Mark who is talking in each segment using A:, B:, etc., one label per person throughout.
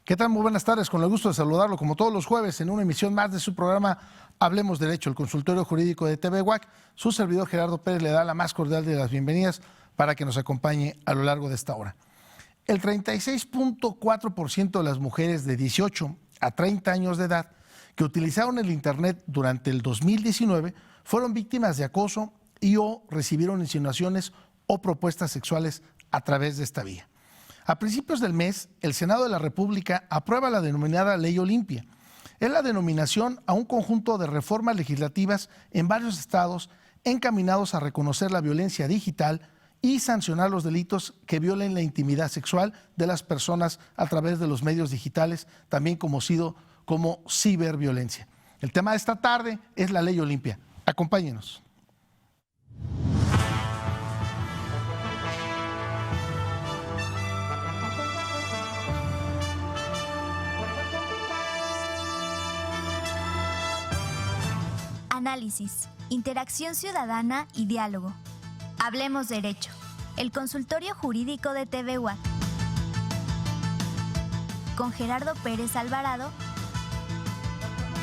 A: ¿Qué tal? Muy buenas tardes, con el gusto de saludarlo como todos los jueves en una emisión más de su programa Hablemos Derecho, el consultorio jurídico de TV UAC. Su servidor Gerardo Pérez le da la más cordial de las bienvenidas para que nos acompañe a lo largo de esta hora. El 36.4% de las mujeres de 18 a 30 años de edad que utilizaron el Internet durante el 2019 fueron víctimas de acoso y o recibieron insinuaciones o propuestas sexuales a través de esta vía. A principios del mes, el Senado de la República aprueba la denominada Ley Olimpia. Es la denominación a un conjunto de reformas legislativas en varios estados encaminados a reconocer la violencia digital y sancionar los delitos que violen la intimidad sexual de las personas a través de los medios digitales, también conocido como ciberviolencia. El tema de esta tarde es la Ley Olimpia. Acompáñenos.
B: Análisis, interacción ciudadana y diálogo. Hablemos Derecho, el consultorio jurídico de TV UAC. Con Gerardo Pérez Alvarado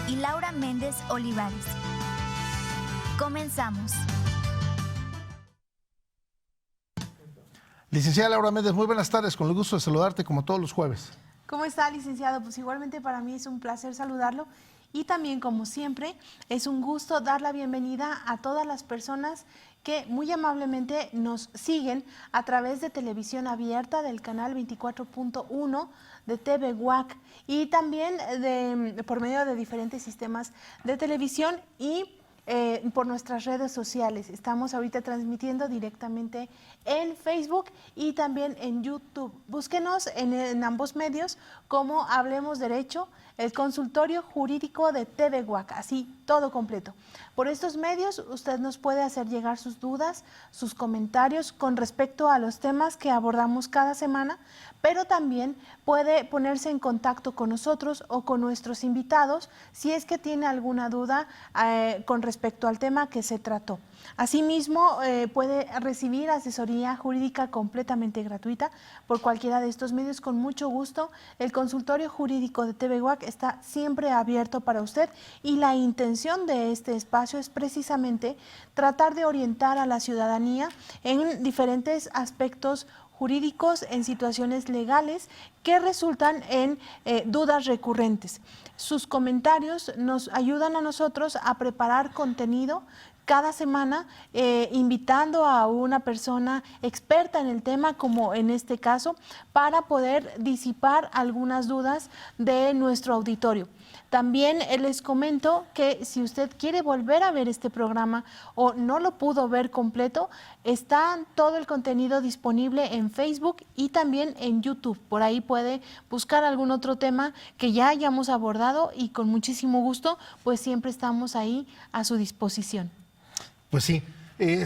B: y Laura Méndez Olivares. Comenzamos.
A: Licenciada Laura Méndez, muy buenas tardes, con el gusto de saludarte como todos los jueves.
C: ¿Cómo está, licenciado? Pues igualmente para mí es un placer saludarlo y también, como siempre, es un gusto dar la bienvenida a todas las personas que muy amablemente nos siguen a través de televisión abierta del canal 24.1 de TV UAC y también por medio de diferentes sistemas de televisión y por nuestras redes sociales. Estamos ahorita transmitiendo directamente en Facebook y también en YouTube. Búsquenos en ambos medios como Hablemos Derecho, el consultorio jurídico de TV UAC, así todo completo. Por estos medios usted nos puede hacer llegar sus dudas, sus comentarios con respecto a los temas que abordamos cada semana, pero también puede ponerse en contacto con nosotros o con nuestros invitados si es que tiene alguna duda con respecto al tema que se trató. Asimismo, puede recibir asesoría jurídica completamente gratuita por cualquiera de estos medios con mucho gusto. El consultorio jurídico de TV UAC está siempre abierto para usted y la intención de este espacio es precisamente tratar de orientar a la ciudadanía en diferentes aspectos jurídicos, en situaciones legales que resultan en dudas recurrentes. Sus comentarios nos ayudan a nosotros a preparar contenido cada semana, invitando a una persona experta en el tema, como en este caso, para poder disipar algunas dudas de nuestro auditorio. También les comento que si usted quiere volver a ver este programa o no lo pudo ver completo, está todo el contenido disponible en Facebook y también en YouTube. Por ahí puede buscar algún otro tema que ya hayamos abordado y con muchísimo gusto, pues siempre estamos ahí a su disposición.
A: Pues sí,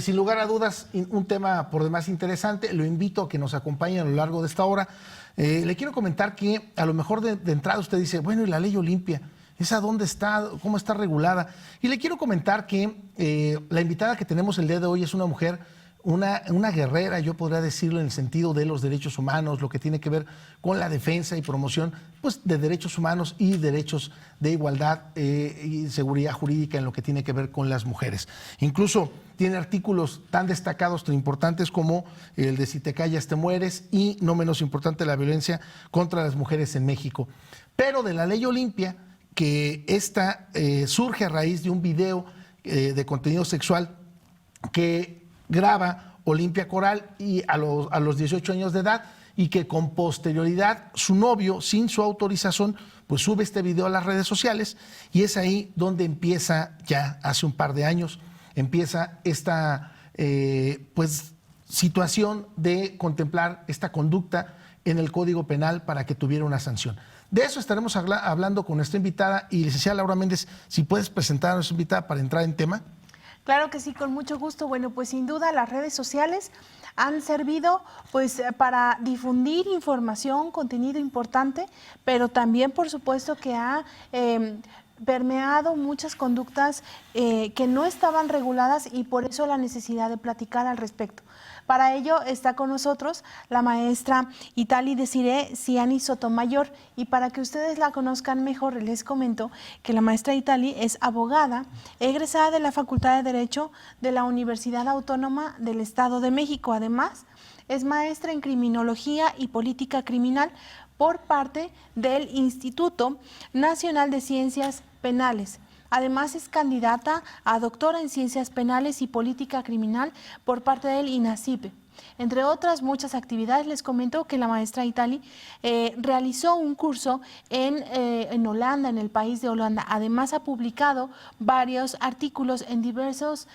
A: sin lugar a dudas, un tema por demás interesante. Lo invito a que nos acompañe a lo largo de esta hora. Le quiero comentar que a lo mejor de entrada usted dice, bueno, ¿y la Ley Olimpia? ¿Esa dónde está? ¿Cómo está regulada? Y le quiero comentar que la invitada que tenemos el día de hoy es una mujer, una guerrera, yo podría decirlo, en el sentido de los derechos humanos, lo que tiene que ver con la defensa y promoción pues, de derechos humanos y derechos de igualdad y seguridad jurídica en lo que tiene que ver con las mujeres. Incluso tiene artículos tan destacados, tan importantes como el de Si te callas te mueres y, no menos importante, la violencia contra las mujeres en México. Pero de la Ley Olimpia, que esta surge a raíz de un video de contenido sexual que graba Olimpia Coral y a los 18 años de edad y que con posterioridad su novio, sin su autorización, pues sube este video a las redes sociales y es ahí donde empieza, ya hace un par de años, empieza esta pues situación de contemplar esta conducta en el Código Penal para que tuviera una sanción. De eso estaremos hablando con nuestra invitada y licenciada Laura Méndez, si puedes presentar a nuestra invitada para entrar en tema.
C: Claro que sí, con mucho gusto. Bueno, pues sin duda las redes sociales han servido pues para difundir información, contenido importante, pero también por supuesto que ha permeado muchas conductas que no estaban reguladas y por eso la necesidad de platicar al respecto. Para ello está con nosotros la maestra Italy Desiree Ciani Sotomayor, y para que ustedes la conozcan mejor les comento que la maestra Italy es abogada, egresada de la Facultad de Derecho de la Universidad Autónoma del Estado de México. Además, es maestra en Criminología y Política Criminal por parte del Instituto Nacional de Ciencias Penales. Además, es candidata a doctora en Ciencias Penales y Política Criminal por parte del INACIPE. Entre otras muchas actividades, les comento que la maestra Italy realizó un curso en Holanda, en el país de Holanda. Además, ha publicado varios artículos en diversas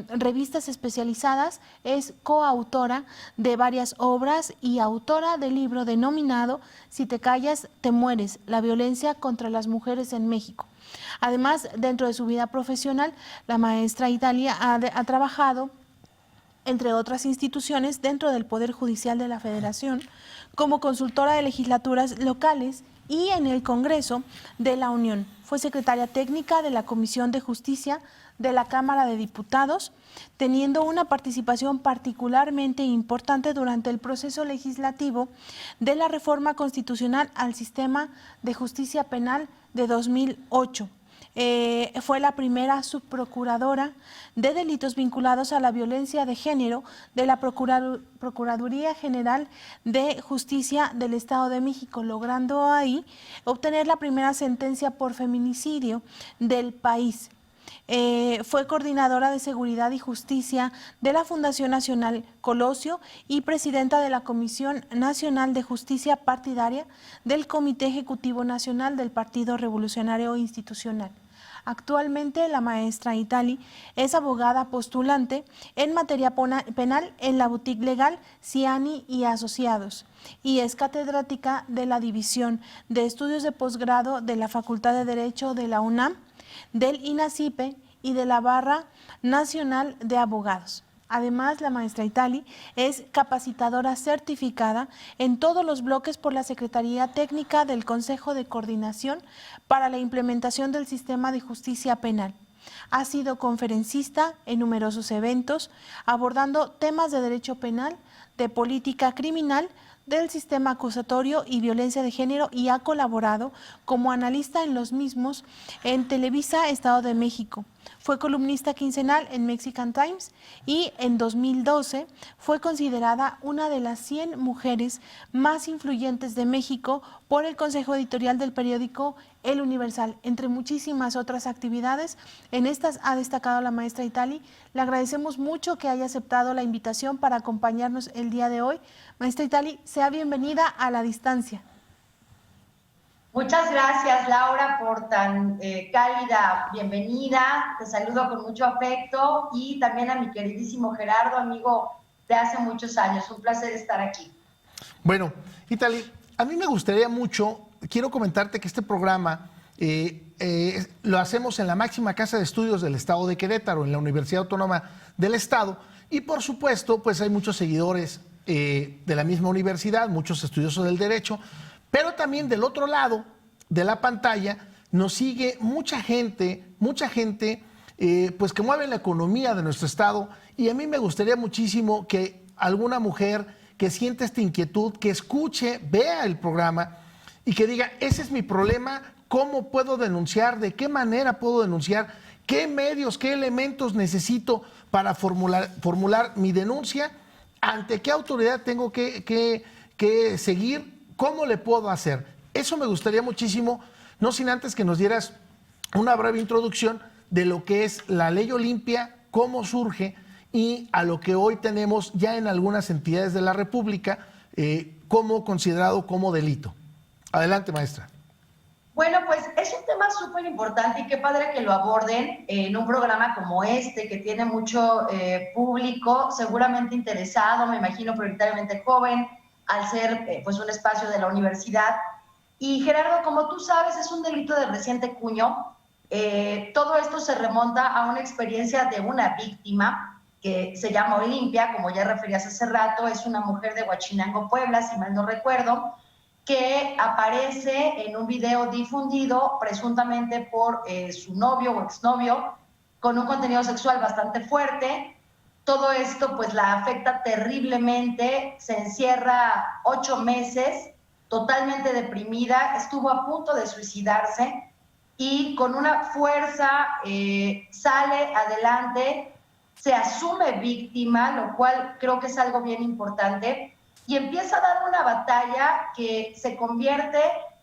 C: revistas especializadas. Es coautora de varias obras y autora del libro denominado Si te callas, te mueres, la violencia contra las mujeres en México. Además, dentro de su vida profesional, la maestra Italy ha trabajado entre otras instituciones dentro del Poder Judicial de la Federación, como consultora de legislaturas locales y en el Congreso de la Unión. Fue secretaria técnica de la Comisión de Justicia de la Cámara de Diputados, teniendo una participación particularmente importante durante el proceso legislativo de la reforma constitucional al sistema de justicia penal de 2008. Fue la primera subprocuradora de delitos vinculados a la violencia de género de la Procuraduría General de Justicia del Estado de México, logrando ahí obtener la primera sentencia por feminicidio del país. Fue coordinadora de Seguridad y Justicia de la Fundación Nacional Colosio y presidenta de la Comisión Nacional de Justicia Partidaria del Comité Ejecutivo Nacional del Partido Revolucionario Institucional. Actualmente, la maestra Italy es abogada postulante en materia penal en la boutique legal Ciani y Asociados y es catedrática de la División de Estudios de Posgrado de la Facultad de Derecho de la UNAM, del INACIPE y de la Barra Nacional de Abogados. Además, la maestra Italy es capacitadora certificada en todos los bloques por la Secretaría Técnica del Consejo de Coordinación para la implementación del sistema de justicia penal. Ha sido conferencista en numerosos eventos, abordando temas de derecho penal, de política criminal, del sistema acusatorio y violencia de género, y ha colaborado como analista en los mismos en Televisa Estado de México. Fue columnista quincenal en Mexican Times y en 2012 fue considerada una de las 100 mujeres más influyentes de México por el Consejo Editorial del periódico El Universal. Entre muchísimas otras actividades, en estas ha destacado la maestra Italy. Le agradecemos mucho que haya aceptado la invitación para acompañarnos el día de hoy. Maestra Italy, sea bienvenida a la distancia.
D: Muchas gracias, Laura, por tan cálida bienvenida. Te saludo con mucho afecto, y también a mi queridísimo Gerardo, amigo de hace muchos años. Un placer estar aquí.
A: Bueno, Italy, a mí me gustaría mucho, quiero comentarte que este programa lo hacemos en la máxima casa de estudios del Estado de Querétaro, en la Universidad Autónoma del Estado, y por supuesto, pues hay muchos seguidores de la misma universidad, muchos estudiosos del derecho, pero también del otro lado de la pantalla nos sigue mucha gente pues que mueve la economía de nuestro estado, y a mí me gustaría muchísimo que alguna mujer que siente esta inquietud, que escuche, vea el programa y que diga, ese es mi problema, ¿cómo puedo denunciar? ¿De qué manera puedo denunciar? ¿Qué medios, qué elementos necesito para formular mi denuncia? ¿Ante qué autoridad tengo que seguir? ¿Cómo le puedo hacer? Eso me gustaría muchísimo, no sin antes que nos dieras una breve introducción de lo que es la Ley Olimpia, cómo surge y a lo que hoy tenemos ya en algunas entidades de la República como considerado como delito. Adelante, maestra.
D: Bueno, pues es un tema súper importante, y qué padre que lo aborden en un programa como este, que tiene mucho público seguramente interesado, me imagino prioritariamente joven, al ser pues un espacio de la universidad. Y Gerardo, como tú sabes, es un delito de reciente cuño. Todo esto se remonta a una experiencia de una víctima que se llama Olimpia, como ya referías hace rato. Es una mujer de Huachinango, Puebla, si mal no recuerdo, que aparece en un video difundido presuntamente por su novio o exnovio, con un contenido sexual bastante fuerte. Todo esto pues la afecta terriblemente, se encierra 8 meses, totalmente deprimida, estuvo a punto de suicidarse y con una fuerza sale adelante, se asume víctima, lo cual creo que es algo bien importante, y empieza a dar una batalla que se convierte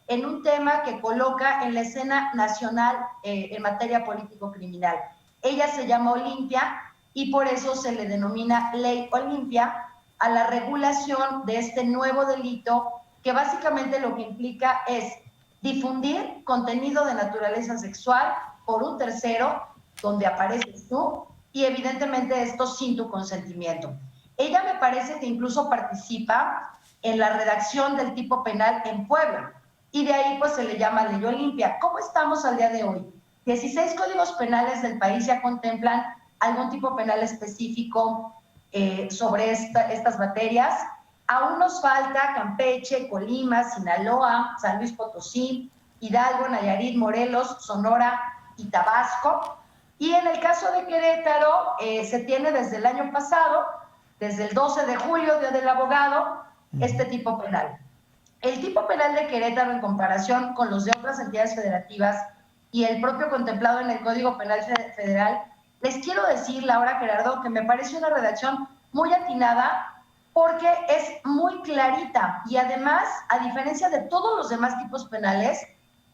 D: en un tema que coloca en la escena nacional en materia político-criminal. Ella se llama Olimpia y por eso se le denomina Ley Olimpia a la regulación de este nuevo delito que básicamente lo que implica es difundir contenido de naturaleza sexual por un tercero, donde apareces tú, y evidentemente esto sin tu consentimiento. Ella me parece que incluso participa en la redacción del tipo penal en Puebla, y de ahí pues se le llama Ley Olimpia. ¿Cómo estamos al día de hoy? 16 códigos penales del país ya contemplan algún tipo penal específico sobre estas materias. Aún nos falta Campeche, Colima, Sinaloa, San Luis Potosí, Hidalgo, Nayarit, Morelos, Sonora y Tabasco. Y en el caso de Querétaro, se tiene desde el año pasado, desde el 12 de julio, Día del Abogado, este tipo penal. El tipo penal de Querétaro, en comparación con los de otras entidades federativas y el propio contemplado en el Código Penal Federal, les quiero decir, Laura, Gerardo, que me parece una redacción muy atinada porque es muy clarita y además, a diferencia de todos los demás tipos penales,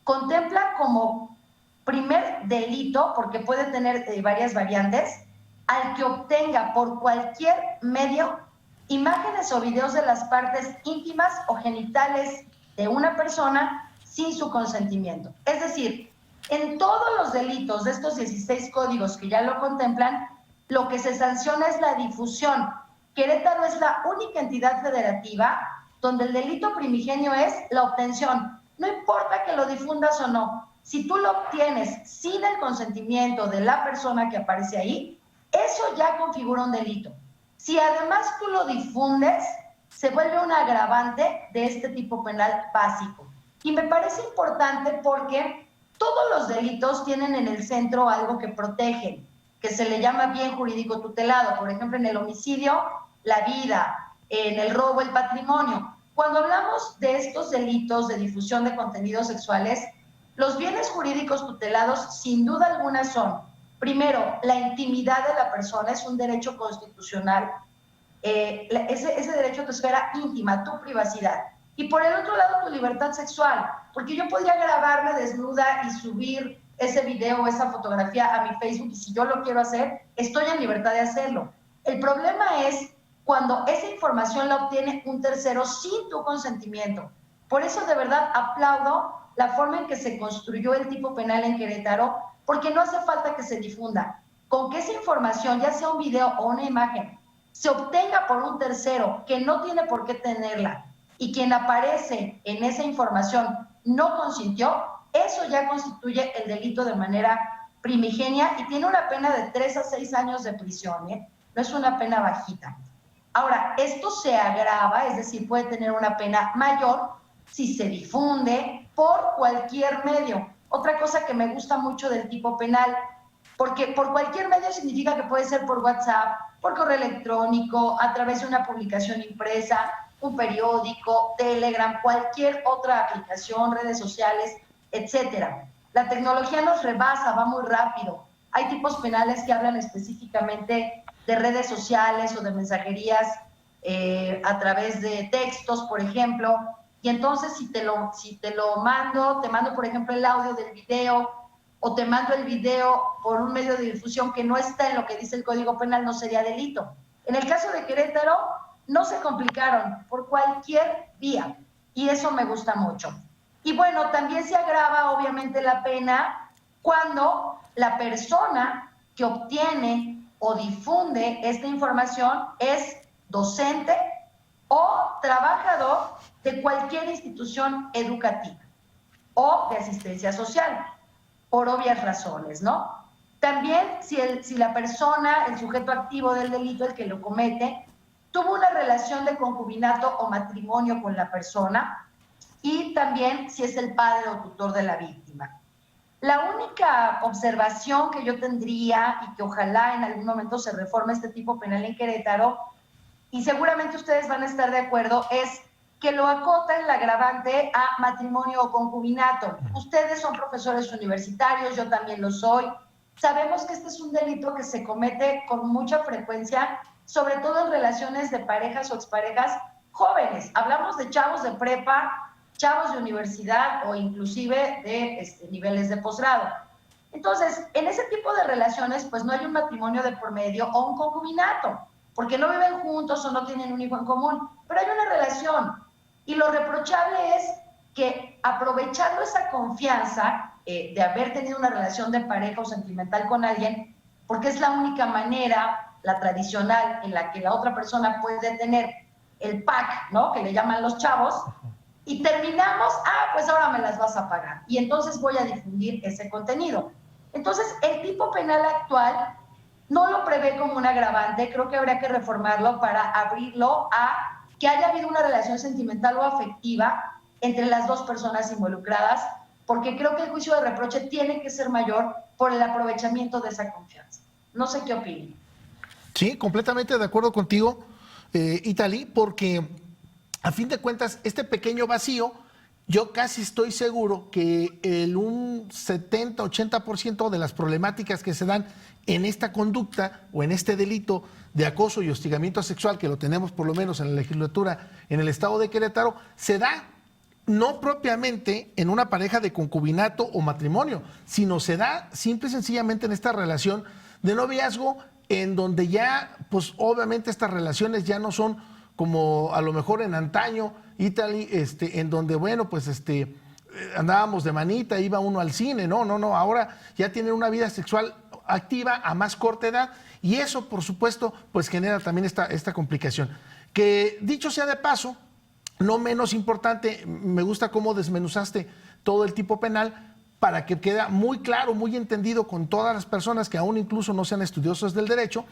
D: contempla como primer delito, porque puede tener varias variantes, al que obtenga por cualquier medio imágenes o videos de las partes íntimas o genitales de una persona sin su consentimiento. Es decir, en todos los delitos de estos 16 códigos que ya lo contemplan, lo que se sanciona es la difusión. Querétaro es la única entidad federativa donde el delito primigenio es la obtención. No importa que lo difundas o no, si tú lo obtienes sin el consentimiento de la persona que aparece ahí, eso ya configura un delito. Si además tú lo difundes, se vuelve un agravante de este tipo penal básico. Y me parece importante porque todos los delitos tienen en el centro algo que protegen, que se le llama bien jurídico tutelado. Por ejemplo, en el homicidio, la vida; en el robo, el patrimonio. Cuando hablamos de estos delitos de difusión de contenidos sexuales, los bienes jurídicos tutelados sin duda alguna son, primero, la intimidad de la persona, es un derecho constitucional, ese derecho a tu esfera íntima, tu privacidad. Y por el otro lado, tu libertad sexual, porque yo podría grabarme desnuda y subir ese video o esa fotografía a mi Facebook, y si yo lo quiero hacer, estoy en libertad de hacerlo. El problema es cuando esa información la obtiene un tercero sin tu consentimiento. Por eso de verdad aplaudo la forma en que se construyó el tipo penal en Querétaro, porque no hace falta que se difunda. Con que esa información, ya sea un video o una imagen, se obtenga por un tercero que no tiene por qué tenerla, y quien aparece en esa información no consintió, eso ya constituye el delito de manera primigenia y tiene una pena de 3 a 6 años de prisión, no es una pena bajita. Ahora, esto se agrava, es decir, puede tener una pena mayor si se difunde por cualquier medio. Otra cosa que me gusta mucho del tipo penal, porque por cualquier medio significa que puede ser por WhatsApp, por correo electrónico, a través de una publicación impresa, un periódico, Telegram, cualquier otra aplicación, redes sociales, etcétera. La tecnología nos rebasa, va muy rápido. Hay tipos penales que hablan específicamente de redes sociales o de mensajerías a través de textos, por ejemplo, y entonces si te lo mando, te mando por ejemplo el audio del video, o te mando el video por un medio de difusión que no está en lo que dice el Código Penal, no sería delito. En el caso de Querétaro, no se complicaron, por cualquier vía, y eso me gusta mucho. Y bueno, también se agrava obviamente la pena cuando la persona que obtiene o difunde esta información es docente o trabajador de cualquier institución educativa o de asistencia social, por obvias razones, ¿no? También si la persona, el sujeto activo del delito, el que lo comete, tuvo una relación de concubinato o matrimonio con la persona, y también si es el padre o tutor de la víctima. La única observación que yo tendría y que ojalá en algún momento se reforme este tipo penal en Querétaro, y seguramente ustedes van a estar de acuerdo, es que lo acota el agravante a matrimonio o concubinato. Ustedes son profesores universitarios, yo también lo soy. Sabemos que este es un delito que se comete con mucha frecuencia, sobre todo en relaciones de parejas o exparejas jóvenes. Hablamos de chavos de prepa, chavos de universidad o inclusive de niveles de posgrado. Entonces, en ese tipo de relaciones, pues no hay un matrimonio de por medio o un concubinato, porque no viven juntos o no tienen un hijo en común, pero hay una relación. Y lo reprochable es que aprovechando esa confianza de haber tenido una relación de pareja o sentimental con alguien, porque es la única manera, la tradicional, en la que la otra persona puede tener el pack, ¿no?, que le llaman los chavos, y terminamos, pues ahora me las vas a pagar, y entonces voy a difundir ese contenido. Entonces, el tipo penal actual no lo prevé como un agravante, creo que habría que reformarlo para abrirlo a que haya habido una relación sentimental o afectiva entre las dos personas involucradas, porque creo que el juicio de reproche tiene que ser mayor por el aprovechamiento de esa confianza. No sé qué opinan.
A: Sí, completamente de acuerdo contigo, Itali, porque a fin de cuentas, este pequeño vacío, yo casi estoy seguro que un 70-80% de las problemáticas que se dan en esta conducta o en este delito de acoso y hostigamiento sexual, que lo tenemos por lo menos en la legislatura en el estado de Querétaro, se da no propiamente en una pareja de concubinato o matrimonio, sino se da simple y sencillamente en esta relación de noviazgo, en donde ya, pues obviamente estas relaciones ya no son como a lo mejor en antaño, Italy, en donde, bueno, pues andábamos de manita, iba uno al cine, no, ahora ya tienen una vida sexual activa a más corta edad, y eso, por supuesto, pues genera también esta complicación. Que dicho sea de paso, no menos importante, me gusta cómo desmenuzaste todo el tipo penal para que quede muy claro, muy entendido con todas las personas que aún incluso no sean estudiosos del derecho,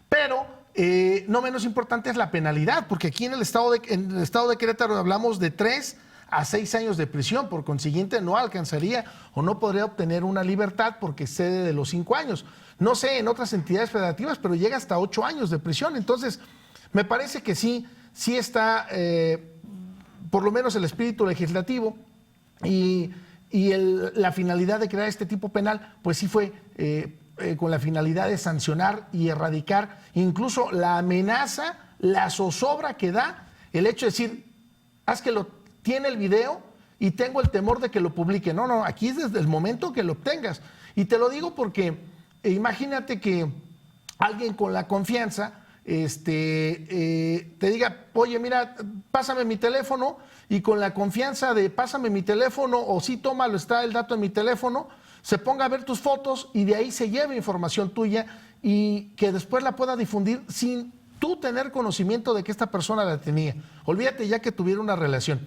A: pero no menos importante es la penalidad, porque aquí en el estado de Querétaro hablamos de 3 a 6 años de prisión, por consiguiente no alcanzaría o no podría obtener una libertad porque excede de los 5 años. No sé en otras entidades federativas, pero llega hasta 8 años de prisión. Entonces, me parece que sí está, por lo menos el espíritu legislativo y la finalidad de crear este tipo penal, pues sí fue con la finalidad de sancionar y erradicar incluso la amenaza, la zozobra que da el hecho de decir, haz que tiene el video y tengo el temor de que lo publique. No, aquí es desde el momento que lo obtengas. Y te lo digo porque imagínate que alguien con la confianza te diga, oye, mira, pásame mi teléfono, y con la confianza de pásame mi teléfono, o sí, tómalo, está el dato en mi teléfono, se ponga a ver tus fotos y de ahí se lleve información tuya y que después la pueda difundir sin tú tener conocimiento de que esta persona la tenía. Olvídate ya que tuviera una relación,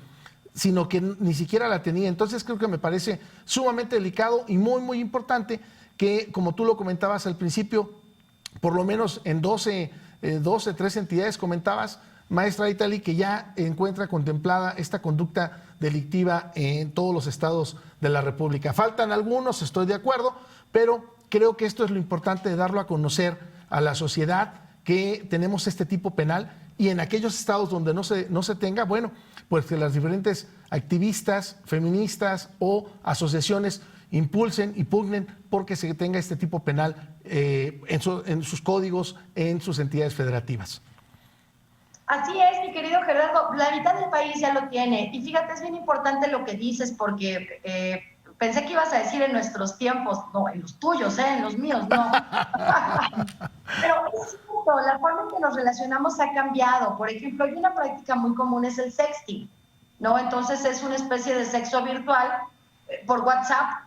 A: sino que ni siquiera la tenía. Entonces creo que me parece sumamente delicado y muy, muy importante que, como tú lo comentabas al principio, por lo menos en 13 entidades comentabas, maestra Italy, que ya encuentra contemplada esta conducta delictiva en todos los estados de la República. Faltan algunos, estoy de acuerdo, pero creo que esto es lo importante de darlo a conocer a la sociedad, que tenemos este tipo penal, y en aquellos estados donde no se tenga, bueno, pues que las diferentes activistas, feministas o asociaciones impulsen y pugnen porque se tenga este tipo penal en sus códigos, en sus entidades federativas.
D: Así es, mi querido Gerardo, la mitad del país ya lo tiene. Y fíjate, es bien importante lo que dices, porque pensé que ibas a decir en nuestros tiempos, no, en los tuyos, en los míos, no. Pero es cierto, la forma en que nos relacionamos ha cambiado. Por ejemplo, hay una práctica muy común, es el sexting, ¿no? Entonces es una especie de sexo virtual por WhatsApp,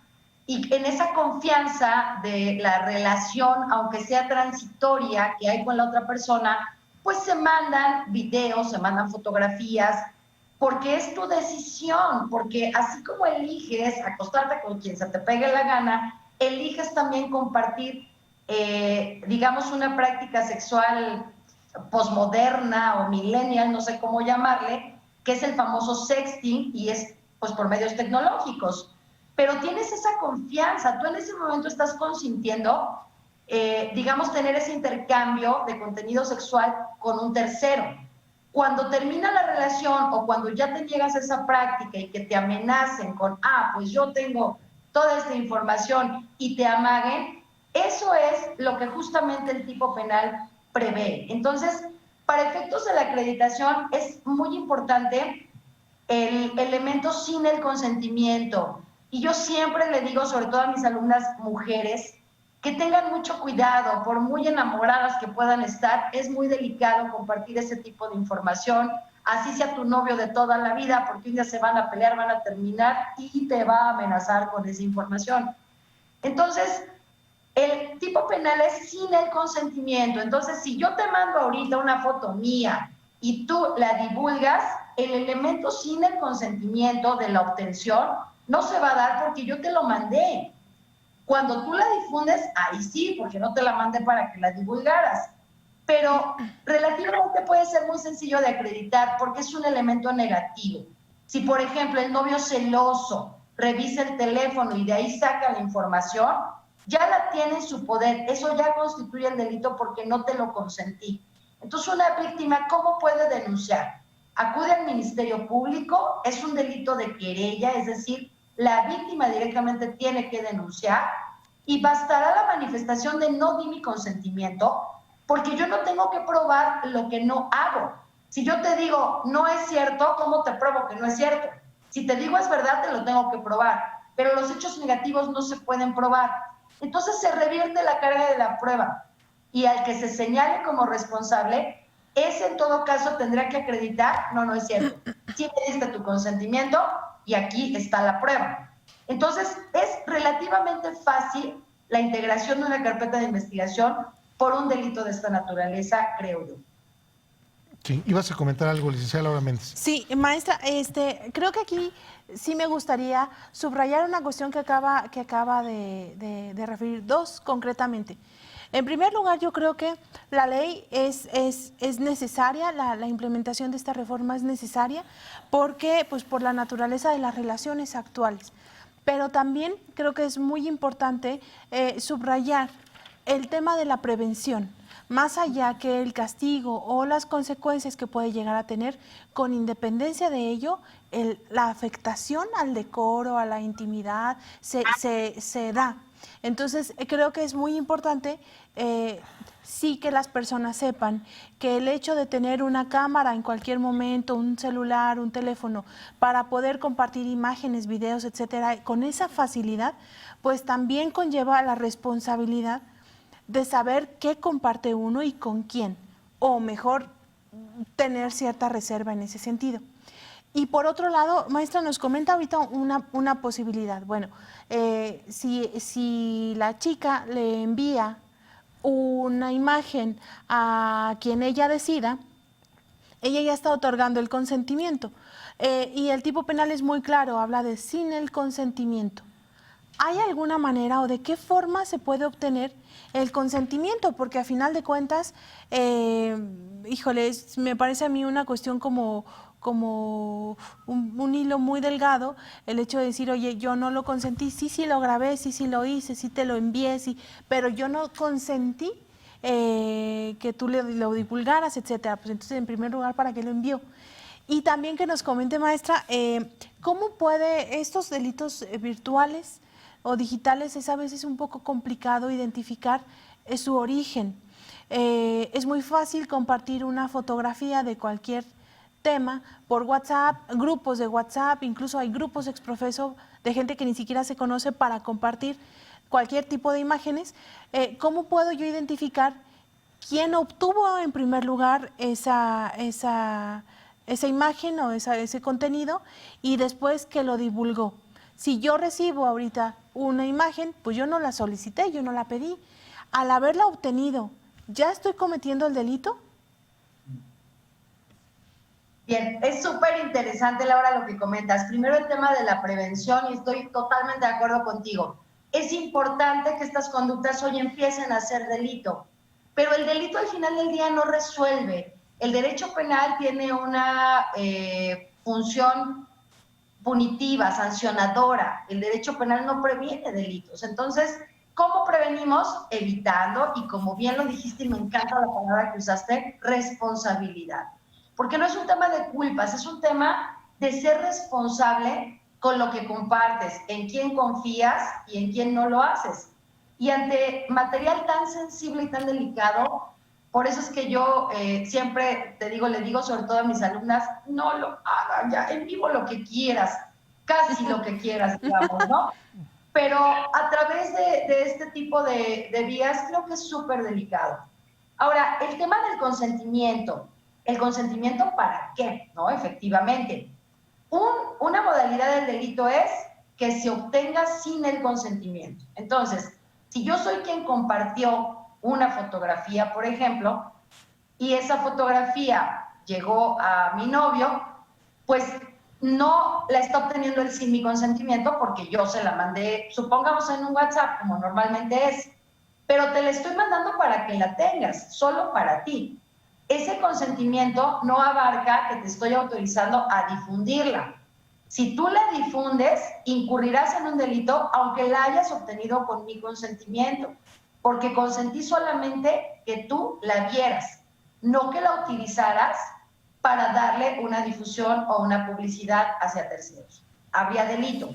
D: y en esa confianza de la relación, aunque sea transitoria, que hay con la otra persona, pues se mandan videos, se mandan fotografías, porque es tu decisión, porque así como eliges acostarte con quien se te pegue la gana, eliges también compartir, digamos, una práctica sexual posmoderna o millennial, no sé cómo llamarle, que es el famoso sexting, y es pues por medios tecnológicos. pero tienes esa confianza, tú en ese momento estás consintiendo, digamos, tener ese intercambio de contenido sexual con un tercero. Cuando termina la relación o cuando ya te llegas a esa práctica y que te amenacen con, pues yo tengo toda esta información y te amaguen, eso es lo que justamente el tipo penal prevé. Entonces, para efectos de la acreditación es muy importante el elemento sin el consentimiento. Y yo siempre le digo, sobre todo a mis alumnas mujeres, que tengan mucho cuidado, por muy enamoradas que puedan estar, es muy delicado compartir ese tipo de información, así sea tu novio de toda la vida, porque un día se van a pelear, van a terminar y te va a amenazar con esa información. Entonces, el tipo penal es sin el consentimiento. Entonces, si yo te mando ahorita una foto mía y tú la divulgas, el elemento sin el consentimiento de la obtención no se va a dar porque yo te lo mandé. Cuando tú la difundes, ahí sí, porque no te la mandé para que la divulgaras. Pero relativamente puede ser muy sencillo de acreditar porque es un elemento negativo. Si, por ejemplo, el novio celoso revisa el teléfono y de ahí saca la información, ya la tiene en su poder. Eso ya constituye el delito porque no te lo consentí. Entonces, una víctima, ¿cómo puede denunciar? Acude al Ministerio Público, es un delito de querella, es decir, la víctima directamente tiene que denunciar y bastará la manifestación de no di mi consentimiento porque yo no tengo que probar lo que no hago. Si yo te digo no es cierto, ¿cómo te pruebo que no es cierto? Si te digo es verdad, te lo tengo que probar, pero los hechos negativos no se pueden probar. Entonces se revierte la carga de la prueba y al que se señale como responsable, ese en todo caso tendrá que acreditar, no es cierto, sí me diste tu consentimiento y aquí está la prueba. Entonces, es relativamente fácil la integración de una carpeta de investigación por un delito de esta naturaleza, creo yo.
A: Sí, ibas a comentar algo, licenciada Laura Méndez.
C: Sí, maestra, creo que aquí sí me gustaría subrayar una cuestión que acaba de referir, dos concretamente. En primer lugar, yo creo que la ley es necesaria, la implementación de esta reforma es necesaria porque, pues, por la naturaleza de las relaciones actuales. Pero también creo que es muy importante subrayar el tema de la prevención, más allá que el castigo o las consecuencias que puede llegar a tener, con independencia de ello, la afectación al decoro, a la intimidad, se da. Entonces, creo que es muy importante sí que las personas sepan que el hecho de tener una cámara en cualquier momento, un celular, un teléfono, para poder compartir imágenes, videos, etcétera, con esa facilidad, pues también conlleva la responsabilidad de saber qué comparte uno y con quién, o mejor, tener cierta reserva en ese sentido. Y por otro lado, maestra, nos comenta ahorita una posibilidad. Bueno, si la chica le envía una imagen a quien ella decida, ella ya está otorgando el consentimiento. Y el tipo penal es muy claro, habla de sin el consentimiento. ¿Hay alguna manera o de qué forma se puede obtener el consentimiento? Porque a final de cuentas, híjole, me parece a mí una cuestión como un hilo muy delgado, el hecho de decir, oye, yo no lo consentí, sí lo grabé, sí lo hice, sí te lo envié, sí, pero yo no consentí que tú lo divulgaras, etcétera. Pues entonces, en primer lugar, ¿para qué lo envió? Y también que nos comente, maestra, ¿cómo puede estos delitos virtuales o digitales, es a veces un poco complicado identificar su origen? Es muy fácil compartir una fotografía de cualquier tema por WhatsApp, grupos de WhatsApp, incluso hay grupos exprofeso de gente que ni siquiera se conoce para compartir cualquier tipo de imágenes. ¿Cómo puedo yo identificar quién obtuvo en primer lugar esa imagen o ese contenido y después que lo divulgó? Si yo recibo ahorita una imagen, pues yo no la solicité, yo no la pedí. Al haberla obtenido, ¿ya estoy cometiendo el delito?
D: Bien, es súper interesante, Laura, lo que comentas. Primero el tema de la prevención, y estoy totalmente de acuerdo contigo. Es importante que estas conductas hoy empiecen a ser delito, pero el delito al final del día no resuelve. El derecho penal tiene una función punitiva, sancionadora. El derecho penal no previene delitos. Entonces, ¿cómo prevenimos? Evitando, y como bien lo dijiste y me encanta la palabra que usaste, responsabilidad. Porque no es un tema de culpas, es un tema de ser responsable con lo que compartes, en quién confías y en quién no lo haces. Y ante material tan sensible y tan delicado, por eso es que yo siempre le digo sobre todo a mis alumnas, no lo hagan ya, en vivo lo que quieras, casi lo que quieras, digamos, ¿no? Pero a través de este tipo de vías creo que es súper delicado. Ahora, el tema del consentimiento, ¿el consentimiento para qué? ¿No? Efectivamente. Una modalidad del delito es que se obtenga sin el consentimiento. Entonces, si yo soy quien compartió una fotografía, por ejemplo, y esa fotografía llegó a mi novio, pues no la está obteniendo él sin mi consentimiento porque yo se la mandé, supongamos en un WhatsApp, como normalmente es, pero te la estoy mandando para que la tengas, solo para ti. Ese consentimiento no abarca que te estoy autorizando a difundirla. Si tú la difundes, incurrirás en un delito aunque la hayas obtenido con mi consentimiento, porque consentí solamente que tú la vieras, no que la utilizaras para darle una difusión o una publicidad hacia terceros. Habría delito.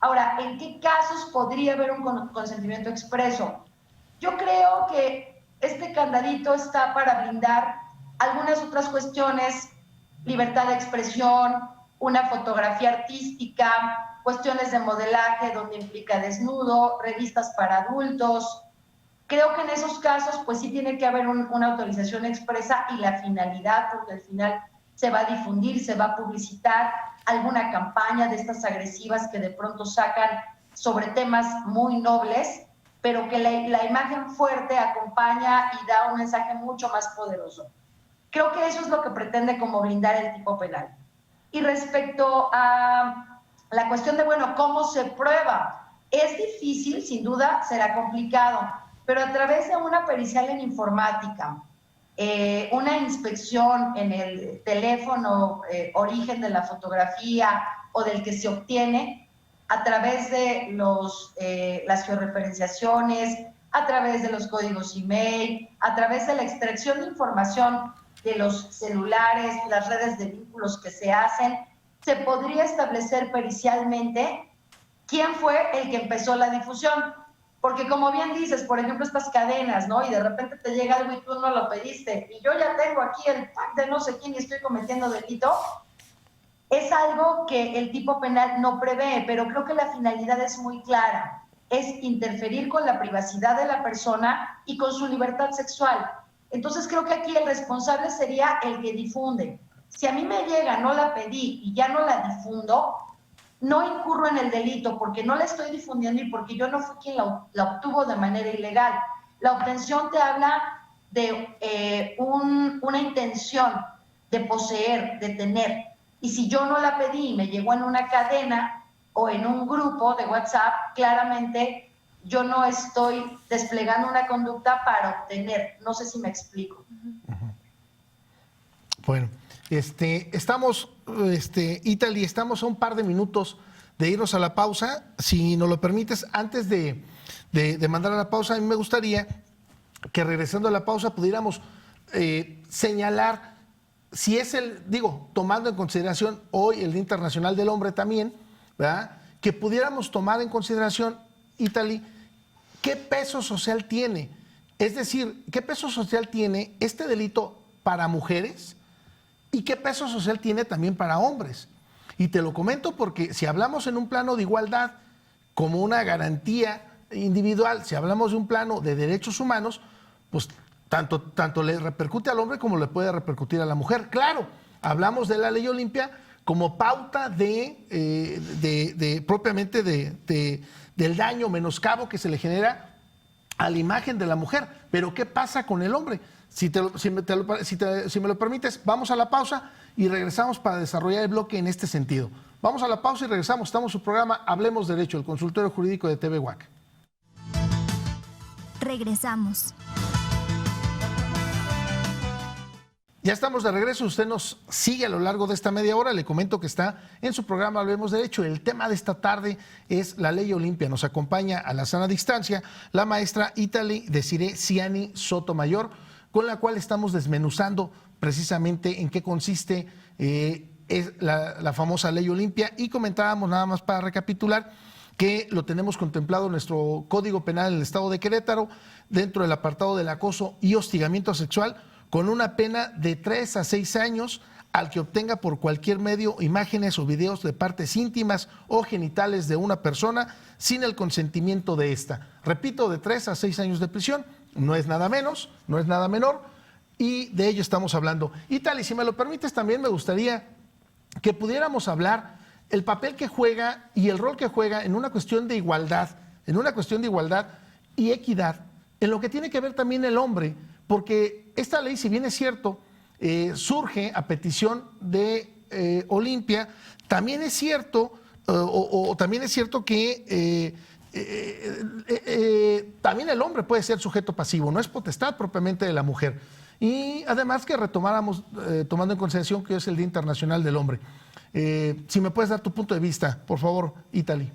D: Ahora, ¿en qué casos podría haber un consentimiento expreso? Yo creo que este candadito está para blindar algunas otras cuestiones, libertad de expresión, una fotografía artística, cuestiones de modelaje donde implica desnudo, revistas para adultos. Creo que en esos casos pues sí tiene que haber una autorización expresa y la finalidad, porque al final se va a difundir, se va a publicitar alguna campaña de estas agresivas que de pronto sacan sobre temas muy nobles, pero que la imagen fuerte acompaña y da un mensaje mucho más poderoso. Creo que eso es lo que pretende como blindar el tipo penal. Y respecto a la cuestión de, bueno, ¿cómo se prueba? Es difícil, sin duda, será complicado, pero a través de una pericial en informática, una inspección en el teléfono origen de la fotografía o del que se obtiene, a través de las georreferenciaciones, a través de los códigos email, a través de la extracción de información de los celulares, las redes de vínculos que se hacen, se podría establecer pericialmente quién fue el que empezó la difusión. Porque como bien dices, por ejemplo, estas cadenas, ¿no? Y de repente te llega algo y tú no lo pediste, y yo ya tengo aquí el pack de no sé quién y estoy cometiendo delito, es algo que el tipo penal no prevé, pero creo que la finalidad es muy clara. Es interferir con la privacidad de la persona y con su libertad sexual. Entonces creo que aquí el responsable sería el que difunde. Si a mí me llega, no la pedí y ya no la difundo, no incurro en el delito porque no la estoy difundiendo y porque yo no fui quien la obtuvo de manera ilegal. La obtención te habla de una intención de poseer, de tener. Y si yo no la pedí y me llegó en una cadena o en un grupo de WhatsApp, claramente yo no estoy desplegando una conducta para obtener. No sé si me explico.
A: Bueno, estamos, Italy, estamos a un par de minutos de irnos a la pausa. Si nos lo permites, antes de mandar a la pausa, a mí me gustaría que regresando a la pausa pudiéramos señalar si es tomando en consideración hoy el Día Internacional del Hombre también, ¿verdad? Que pudiéramos tomar en consideración, Italy, ¿qué peso social tiene? Es decir, ¿qué peso social tiene este delito para mujeres y qué peso social tiene también para hombres? Y te lo comento porque si hablamos en un plano de igualdad como una garantía individual, si hablamos de un plano de derechos humanos, pues tanto le repercute al hombre como le puede repercutir a la mujer. Claro, hablamos de la ley Olimpia como pauta propiamente del daño, menoscabo que se le genera a la imagen de la mujer. Pero ¿qué pasa con el hombre? Si me lo permites, vamos a la pausa y regresamos para desarrollar el bloque en este sentido. Vamos a la pausa y regresamos. Estamos en su programa Hablemos Derecho, el consultorio jurídico de TV UAC.
B: Regresamos.
A: Ya estamos de regreso, usted nos sigue a lo largo de esta media hora, le comento que está en su programa Hablemos Derecho. El tema de esta tarde es la Ley Olimpia. Nos acompaña a la sana distancia la maestra Italy Desiree Ciani Sotomayor, con la cual estamos desmenuzando precisamente en qué consiste es la famosa Ley Olimpia, y comentábamos, nada más para recapitular, que lo tenemos contemplado en nuestro Código Penal en el estado de Querétaro, dentro del apartado del acoso y hostigamiento sexual, con una pena de 3 a 6 años al que obtenga por cualquier medio imágenes o videos de partes íntimas o genitales de una persona sin el consentimiento de ésta. Repito, de 3 a 6 años de prisión, no es nada menos, no es nada menor, y de ello estamos hablando. Y tal, y si me lo permites, también me gustaría que pudiéramos hablar el papel que juega y el rol que juega en una cuestión de igualdad, y equidad, en lo que tiene que ver también el hombre, porque esta ley, si bien es cierto, surge a petición de Olimpia, también es cierto, también es cierto que también el hombre puede ser sujeto pasivo, no es potestad propiamente de la mujer. Y además que retomáramos, tomando en consideración que hoy es el Día Internacional del Hombre. Si me puedes dar tu punto de vista, por favor, Italy.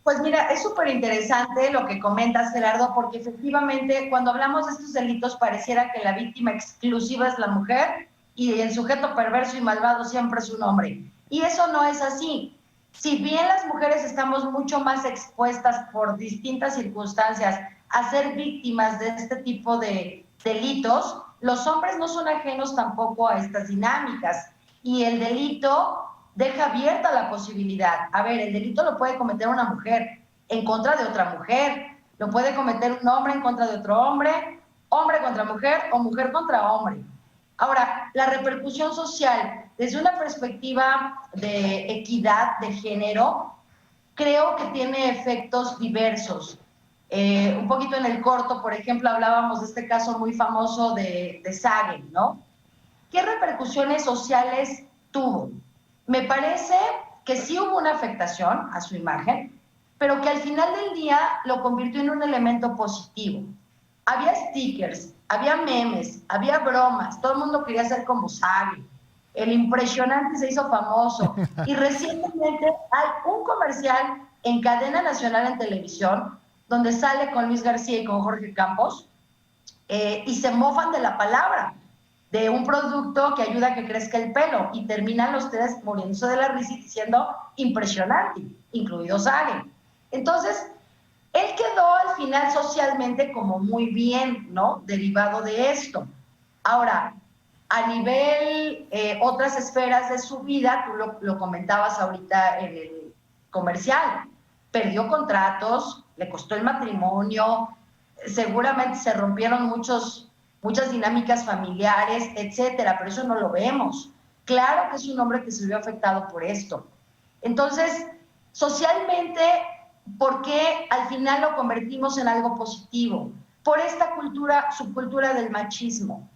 D: Pues mira, es súper interesante lo que comentas, Gerardo, porque efectivamente cuando hablamos de estos delitos pareciera que la víctima exclusiva es la mujer y el sujeto perverso y malvado siempre es un hombre. Y eso no es así. Si bien las mujeres estamos mucho más expuestas por distintas circunstancias a ser víctimas de este tipo de delitos, los hombres no son ajenos tampoco a estas dinámicas. Y el delito deja abierta la posibilidad. A ver, el delito lo puede cometer una mujer en contra de otra mujer, lo puede cometer un hombre en contra de otro hombre, hombre contra mujer o mujer contra hombre. Ahora, la repercusión social, desde una perspectiva de equidad de género, creo que tiene efectos diversos. Un poquito en el corto, por ejemplo, hablábamos de este caso muy famoso de Sage, ¿no? ¿Qué repercusiones sociales tuvo? Me parece que sí hubo una afectación a su imagen, pero que al final del día lo convirtió en un elemento positivo. Había stickers, había memes, había bromas, todo el mundo quería ser como Sage. El impresionante se hizo famoso. Y recientemente hay un comercial en cadena nacional en televisión donde sale con Luis García y con Jorge Campos y se mofan de la palabra, de un producto que ayuda a que crezca el pelo, y terminan los tres muriéndose de la risa y diciendo impresionante, incluido Sage. Entonces, él quedó al final socialmente como muy bien, ¿no? Derivado de esto. Ahora, a nivel otras esferas de su vida, tú lo comentabas ahorita en el comercial, perdió contratos, le costó el matrimonio, seguramente se rompieron muchas dinámicas familiares, etcétera, pero eso no lo vemos. Claro que es un hombre que se vio afectado por esto. Entonces, socialmente, ¿por qué al final lo convertimos en algo positivo? Por esta subcultura del machismo,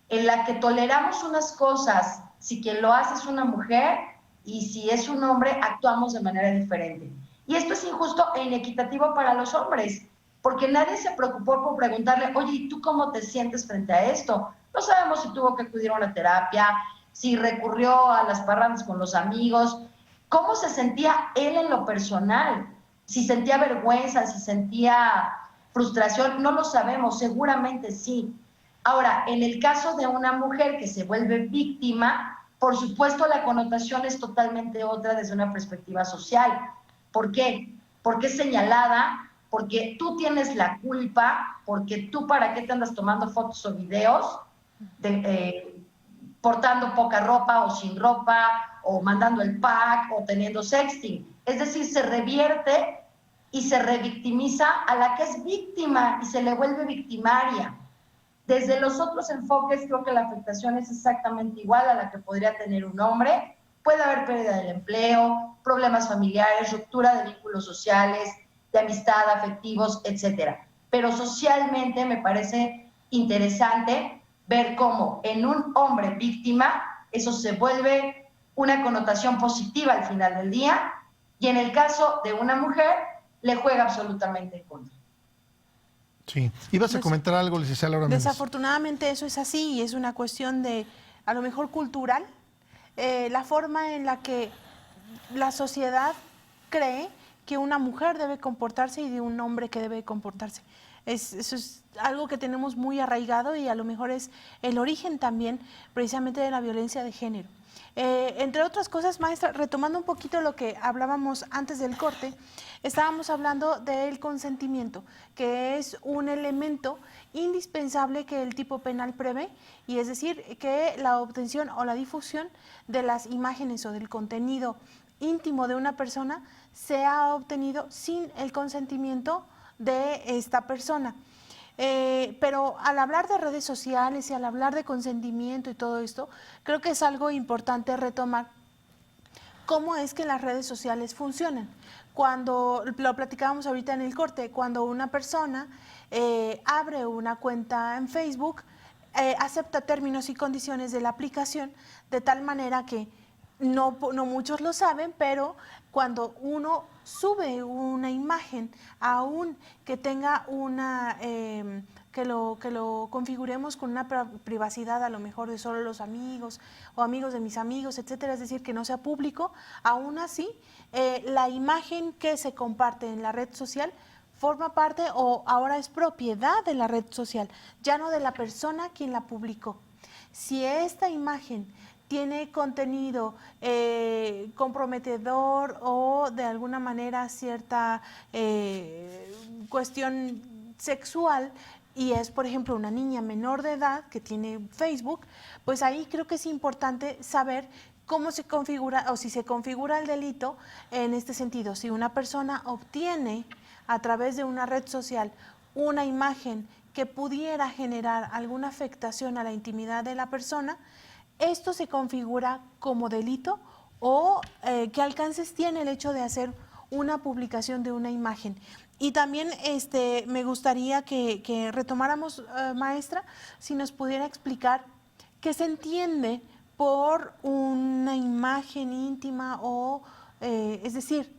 D: en la que toleramos unas cosas si quien lo hace es una mujer y si es un hombre actuamos de manera diferente. Y esto es injusto e inequitativo para los hombres, porque nadie se preocupó por preguntarle, oye, ¿y tú cómo te sientes frente a esto? No sabemos si tuvo que acudir a una terapia, si recurrió a las parrandas con los amigos, cómo se sentía él en lo personal, si sentía vergüenza, si sentía frustración, no lo sabemos, seguramente sí. Ahora, en el caso de una mujer que se vuelve víctima, por supuesto la connotación es totalmente otra desde una perspectiva social. ¿Por qué? Porque es señalada, porque tú tienes la culpa, porque tú para qué te andas tomando fotos o videos, portando poca ropa o sin ropa, o mandando el pack, o teniendo sexting. Es decir, se revierte y se revictimiza a la que es víctima y se le vuelve victimaria. Desde los otros enfoques creo que la afectación es exactamente igual a la que podría tener un hombre. Puede haber pérdida del empleo, problemas familiares, ruptura de vínculos sociales, de amistad, afectivos, etcétera. Pero socialmente me parece interesante ver cómo en un hombre víctima eso se vuelve una connotación positiva al final del día, y en el caso de una mujer le juega absolutamente en contra.
A: Sí. ¿Ibas a comentar algo, licenciada Laura Méndez?
C: Desafortunadamente eso es así, y es una cuestión de a lo mejor cultural, la forma en la que la sociedad cree que una mujer debe comportarse y de un hombre que debe comportarse. Eso es algo que tenemos muy arraigado y a lo mejor es el origen también precisamente de la violencia de género. Entre otras cosas, maestra, retomando un poquito lo que hablábamos antes del corte, estábamos hablando del consentimiento, que es un elemento indispensable que el tipo penal prevé, y es decir, que la obtención o la difusión de las imágenes o del contenido íntimo de una persona sea obtenido sin el consentimiento de esta persona. Pero al hablar de redes sociales y al hablar de consentimiento y todo esto, creo que es algo importante retomar cómo es que las redes sociales funcionan. Cuando lo platicábamos ahorita en el corte, cuando una persona abre una cuenta en Facebook, acepta términos y condiciones de la aplicación de tal manera que no muchos lo saben, pero cuando uno sube una imagen, aún que tenga una, que lo configuremos con una privacidad a lo mejor de solo los amigos o amigos de mis amigos, etcétera, es decir, que no sea público, aún así la imagen que se comparte en la red social forma parte o ahora es propiedad de la red social, ya no de la persona quien la publicó. Si esta imagen tiene contenido comprometedor o de alguna manera cierta cuestión sexual y es, por ejemplo, una niña menor de edad que tiene Facebook, pues ahí creo que es importante saber cómo se configura o si se configura el delito en este sentido. Si una persona obtiene a través de una red social una imagen que pudiera generar alguna afectación a la intimidad de la persona, ¿esto se configura como delito o qué alcances tiene el hecho de hacer una publicación de una imagen? Y también me gustaría que retomáramos, maestra, si nos pudiera explicar qué se entiende por una imagen íntima o, es decir,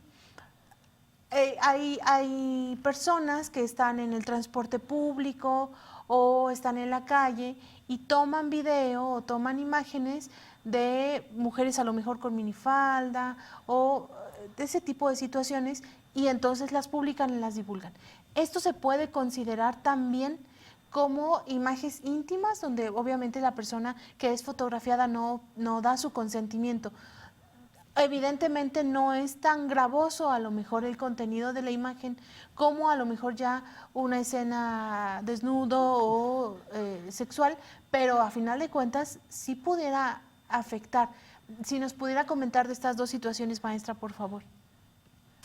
C: hay personas que están en el transporte público o están en la calle y toman video o toman imágenes de mujeres a lo mejor con minifalda o de ese tipo de situaciones y entonces las publican y las divulgan. Esto se puede considerar también como imágenes íntimas donde obviamente la persona que es fotografiada no da su consentimiento. Evidentemente no es tan gravoso a lo mejor el contenido de la imagen como a lo mejor ya una escena desnudo o sexual, pero a final de cuentas sí pudiera afectar. Si nos pudiera comentar de estas dos situaciones, maestra, por favor.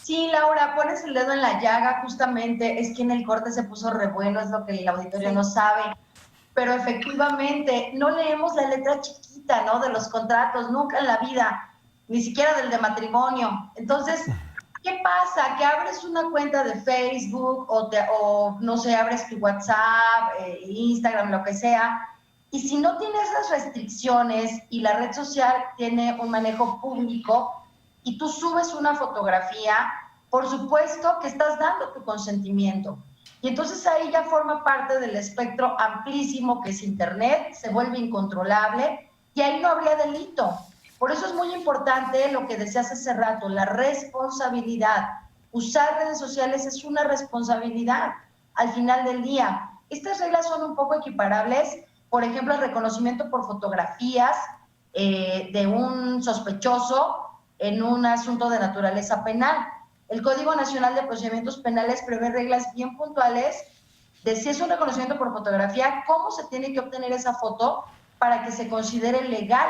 D: Sí, Laura, pones el dedo en la llaga, justamente, es que en el corte se puso re bueno, es lo que el auditorio no sabe, pero efectivamente no leemos la letra chiquita, ¿no?, de los contratos, nunca en la vida, ni siquiera del de matrimonio. Entonces, ¿qué pasa? Que abres una cuenta de Facebook o no sé, abres tu WhatsApp, Instagram, lo que sea, y si no tienes las restricciones y la red social tiene un manejo público y tú subes una fotografía, por supuesto que estás dando tu consentimiento. Y entonces ahí ya forma parte del espectro amplísimo que es Internet, se vuelve incontrolable y ahí no habría delito. Por eso es muy importante lo que decías hace rato, la responsabilidad. Usar redes sociales es una responsabilidad al final del día. Estas reglas son un poco equiparables, por ejemplo, el reconocimiento por fotografías de un sospechoso en un asunto de naturaleza penal. El Código Nacional de Procedimientos Penales prevé reglas bien puntuales de si es un reconocimiento por fotografía, cómo se tiene que obtener esa foto para que se considere legal.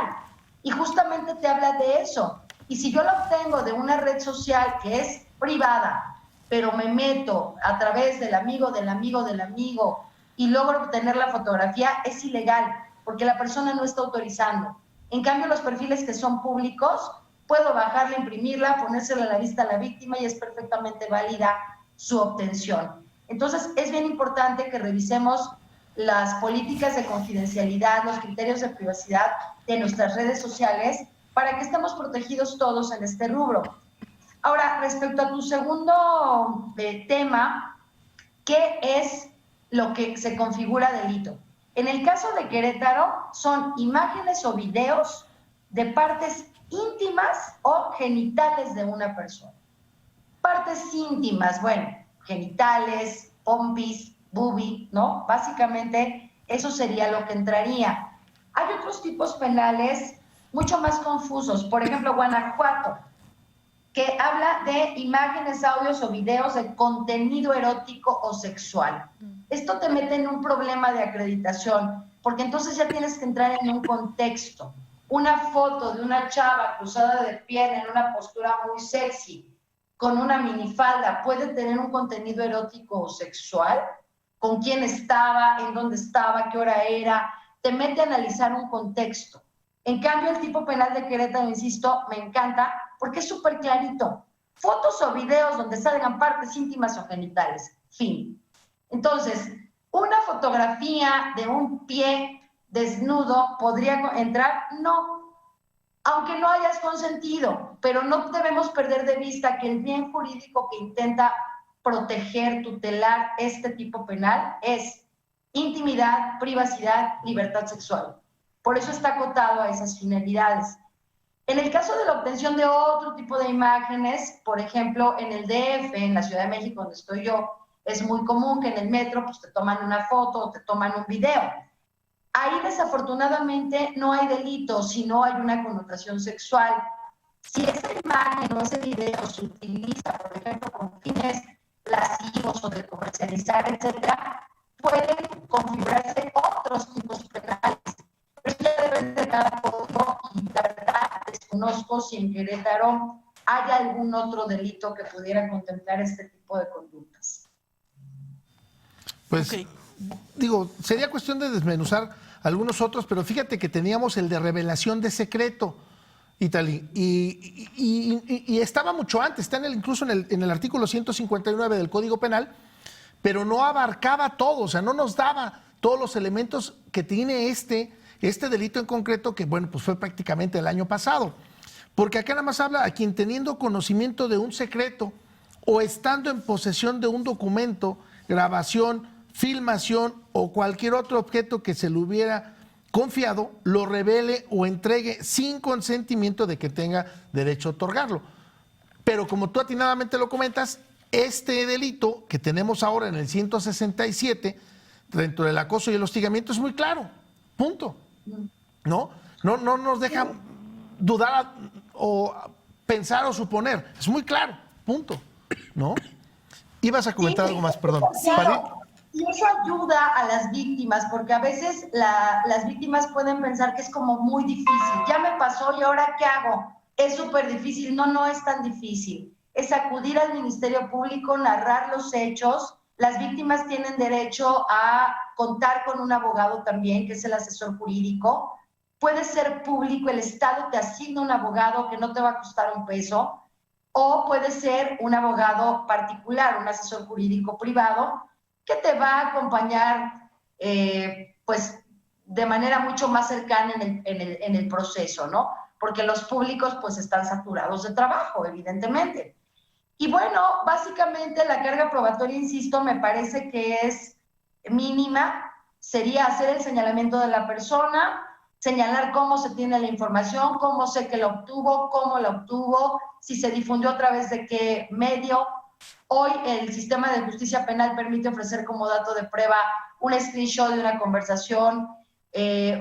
D: Y justamente te habla de eso. Y si yo la obtengo de una red social que es privada, pero me meto a través del amigo del amigo del amigo y logro obtener la fotografía, es ilegal, porque la persona no está autorizando. En cambio, los perfiles que son públicos, puedo bajarla, imprimirla, ponérsela a la vista a la víctima y es perfectamente válida su obtención. Entonces, es bien importante que revisemos las políticas de confidencialidad, los criterios de privacidad de nuestras redes sociales para que estemos protegidos todos en este rubro. Ahora, respecto a tu segundo tema, ¿qué es lo que se configura delito? En el caso de Querétaro, son imágenes o videos de partes íntimas o genitales de una persona. Partes íntimas, bueno, genitales, pompis, boobie, ¿no? Básicamente eso sería lo que entraría. Hay otros tipos penales mucho más confusos. Por ejemplo, Guanajuato, que habla de imágenes, audios o videos de contenido erótico o sexual. Esto te mete en un problema de acreditación, porque entonces ya tienes que entrar en un contexto. Una foto de una chava cruzada de pierna en una postura muy sexy, con una minifalda, ¿puede tener un contenido erótico o sexual? ¿Con quién estaba? ¿En dónde estaba? ¿Qué hora era? Te mete a analizar un contexto. En cambio, el tipo penal de Querétaro, insisto, me encanta porque es súper clarito. Fotos o videos donde salgan partes íntimas o genitales. Fin. Entonces, una fotografía de un pie desnudo podría entrar, no, aunque no hayas consentido, pero no debemos perder de vista que el bien jurídico que intenta proteger, tutelar este tipo penal es intimidad, privacidad, libertad sexual. Por eso está acotado a esas finalidades. En el caso de la obtención de otro tipo de imágenes, por ejemplo, en el DF, en la Ciudad de México, donde estoy yo, es muy común que en el metro pues, te toman una foto o te toman un video. Ahí desafortunadamente no hay delito, sino hay una connotación sexual. Si esa imagen o ese video se utiliza, por ejemplo, con fines lascivos o de comercializar, etcétera, pueden configurarse otros tipos penales. Pero eso ya depende de cada código y la verdad desconozco si en Querétaro hay algún otro delito que pudiera contemplar este tipo de conductas.
A: Pues, digo, sería cuestión de desmenuzar algunos otros, pero fíjate que teníamos el de revelación de secreto, Italí, y estaba mucho antes, está incluso en el artículo 159 del Código Penal, pero no abarcaba todo, o sea, no nos daba todos los elementos que tiene este delito en concreto, que bueno, pues fue prácticamente el año pasado. Porque acá nada más habla a quien teniendo conocimiento de un secreto o estando en posesión de un documento, grabación, filmación o cualquier otro objeto que se le hubiera confiado, lo revele o entregue sin consentimiento de que tenga derecho a otorgarlo. Pero como tú atinadamente lo comentas, este delito que tenemos ahora en el 167, dentro del acoso y el hostigamiento, es muy claro, punto. No nos deja dudar o pensar o suponer, es muy claro, punto. ¿No? Ibas a comentar algo más, perdón.
D: Claro. Y eso ayuda a las víctimas, porque a veces las víctimas pueden pensar que es como muy difícil. Ya me pasó y ahora ¿qué hago? Es súper difícil. No es tan difícil. Es acudir al Ministerio Público, narrar los hechos. Las víctimas tienen derecho a contar con un abogado también, que es el asesor jurídico. Puede ser público, el Estado te asigna un abogado que no te va a costar un peso, o puede ser un abogado particular, un asesor jurídico privado, que te va a acompañar pues de manera mucho más cercana en el proceso, ¿no? Porque los públicos pues están saturados de trabajo, evidentemente. Y bueno, básicamente la carga probatoria, insisto, me parece que es mínima. Sería hacer el señalamiento de la persona, señalar cómo se tiene la información, cómo sé que la obtuvo, cómo la obtuvo, si se difundió a través de qué medio. Hoy el sistema de justicia penal permite ofrecer como dato de prueba un screenshot de una conversación,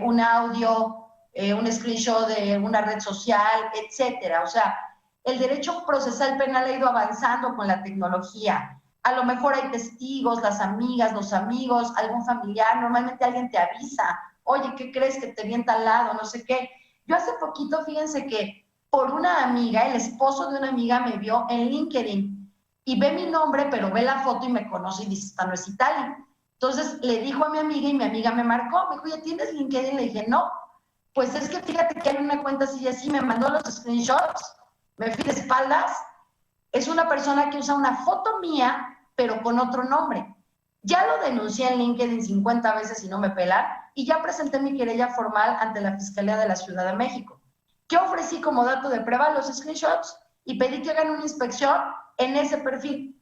D: un audio, un screenshot de una red social, etcétera. O sea, el derecho procesal penal ha ido avanzando con la tecnología. A lo mejor hay testigos, las amigas, los amigos, algún familiar, normalmente alguien te avisa, oye, ¿qué crees que te vi en tal lado? No sé qué. Yo hace poquito, fíjense que por una amiga, el esposo de una amiga me vio en LinkedIn y ve mi nombre, pero ve la foto y me conoce y dice, esta no es Italia. Entonces le dijo a mi amiga y mi amiga me marcó, me dijo, ¿ya tienes LinkedIn? Le dije, no. Pues es que fíjate que hay una cuenta así y así, me mandó los screenshots, me fui de espaldas. Es una persona que usa una foto mía, pero con otro nombre. Ya lo denuncié en LinkedIn 50 veces y no me pelan, y ya presenté mi querella formal ante la Fiscalía de la Ciudad de México. ¿Qué ofrecí como dato de prueba? Los screenshots, y pedí que hagan una inspección en ese perfil.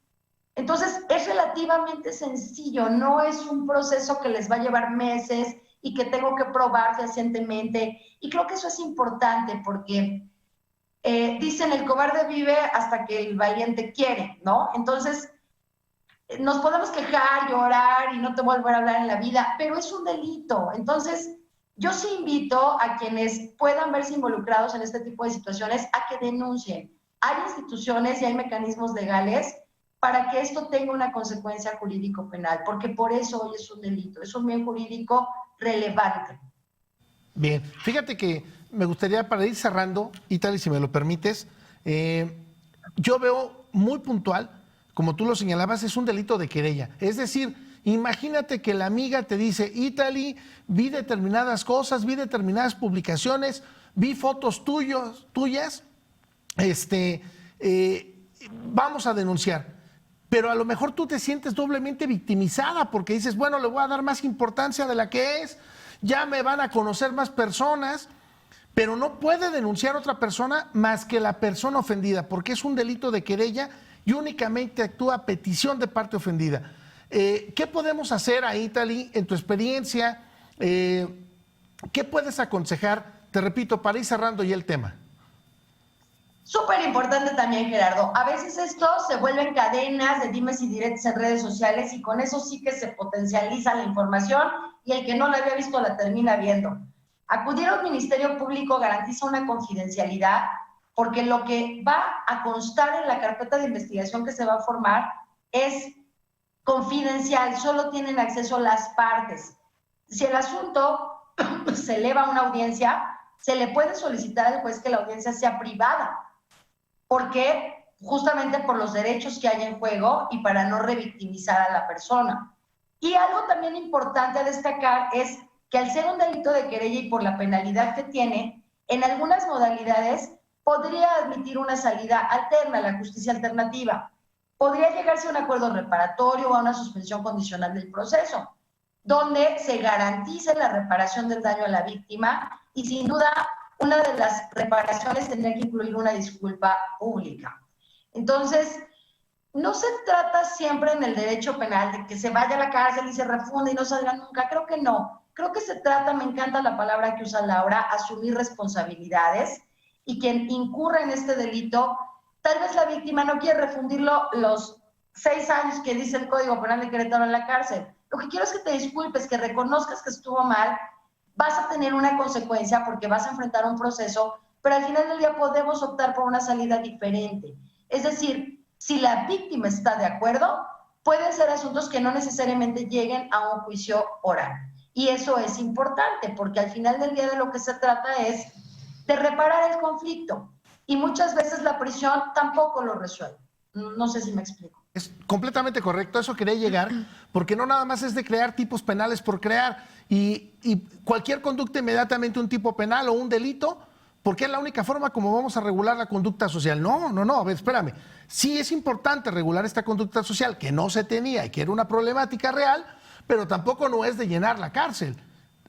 D: Entonces, es relativamente sencillo, no es un proceso que les va a llevar meses y que tengo que probar fehacientemente. Y creo que eso es importante porque dicen el cobarde vive hasta que el valiente quiere, ¿no? Entonces, nos podemos quejar, llorar y no te volver a hablar en la vida, pero es un delito. Entonces, yo sí invito a quienes puedan verse involucrados en este tipo de situaciones a que denuncien. Hay instituciones y hay mecanismos legales para que esto tenga una consecuencia jurídico-penal, porque por eso hoy es un delito, es un bien jurídico relevante.
A: Bien, fíjate que me gustaría, para ir cerrando, y tal y si me lo permites, yo veo muy puntual, como tú lo señalabas, es un delito de querella. Es decir, imagínate que la amiga te dice, Italy, vi determinadas cosas, vi determinadas publicaciones, vi fotos tuyas, vamos a denunciar. Pero a lo mejor tú te sientes doblemente victimizada porque dices, bueno, le voy a dar más importancia de la que es, ya me van a conocer más personas, pero no puede denunciar a otra persona más que la persona ofendida, porque es un delito de querella y únicamente actúa a petición de parte ofendida. ¿Qué podemos hacer ahí, Italy, en tu experiencia? ¿Qué puedes aconsejar? Te repito, para ir cerrando ya el tema.
D: Súper importante también, Gerardo. A veces esto se vuelven cadenas de dimes y diretes en redes sociales y con eso sí que se potencializa la información y el que no la había visto la termina viendo. Acudir a un ministerio público garantiza una confidencialidad porque lo que va a constar en la carpeta de investigación que se va a formar es confidencial, solo tienen acceso las partes. Si el asunto se eleva a una audiencia, se le puede solicitar al juez que la audiencia sea privada. ¿Por qué? Justamente por los derechos que hay en juego y para no revictimizar a la persona. Y algo también importante a destacar es que al ser un delito de querella y por la penalidad que tiene, en algunas modalidades podría admitir una salida alterna, la justicia alternativa. Podría llegarse a un acuerdo reparatorio o a una suspensión condicional del proceso, donde se garantice la reparación del daño a la víctima y sin duda una de las reparaciones tendría que incluir una disculpa pública. Entonces, no se trata siempre en el derecho penal de que se vaya a la cárcel y se refunda y no salga nunca. Creo que no. Creo que se trata, me encanta la palabra que usa Laura, asumir responsabilidades y quien incurra en este delito, tal vez la víctima no quiere refundirlo los 6 años que dice el Código Penal de Querétaro en la cárcel. Lo que quiero es que te disculpes, que reconozcas que estuvo mal. Vas a tener una consecuencia porque vas a enfrentar un proceso, pero al final del día podemos optar por una salida diferente. Es decir, si la víctima está de acuerdo, pueden ser asuntos que no necesariamente lleguen a un juicio oral. Y eso es importante porque al final del día de lo que se trata es de reparar el conflicto. Y muchas veces la prisión tampoco lo resuelve. No sé si me explico.
A: Es completamente correcto, eso quería llegar, porque no nada más es de crear tipos penales por crear y cualquier conducta inmediatamente un tipo penal o un delito, porque es la única forma como vamos a regular la conducta social. No, a ver, espérame. Sí es importante regular esta conducta social que no se tenía y que era una problemática real, pero tampoco no es de llenar la cárcel.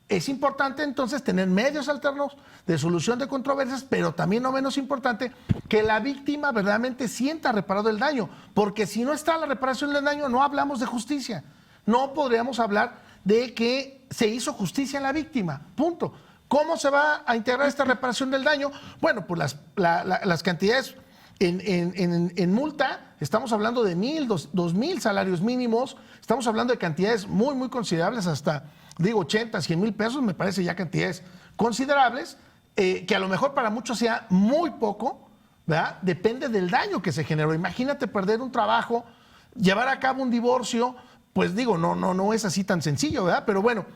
A: Es importante entonces tener medios alternos de solución de controversias, pero también no menos importante que la víctima verdaderamente sienta reparado el daño, porque si no está la reparación del daño no hablamos de justicia, no podríamos hablar de que se hizo justicia en la víctima, punto. ¿Cómo se va a integrar esta reparación del daño? Bueno, pues las cantidades en multa, estamos hablando de 1,000, 2,000 salarios mínimos, estamos hablando de cantidades muy, muy considerables, hasta, 80, 100 mil pesos, me parece ya cantidades considerables, que a lo mejor para muchos sea muy poco, ¿verdad? Depende del daño que se generó. Imagínate perder un trabajo, llevar a cabo un divorcio, pues no es así tan sencillo, ¿verdad? Pero bueno,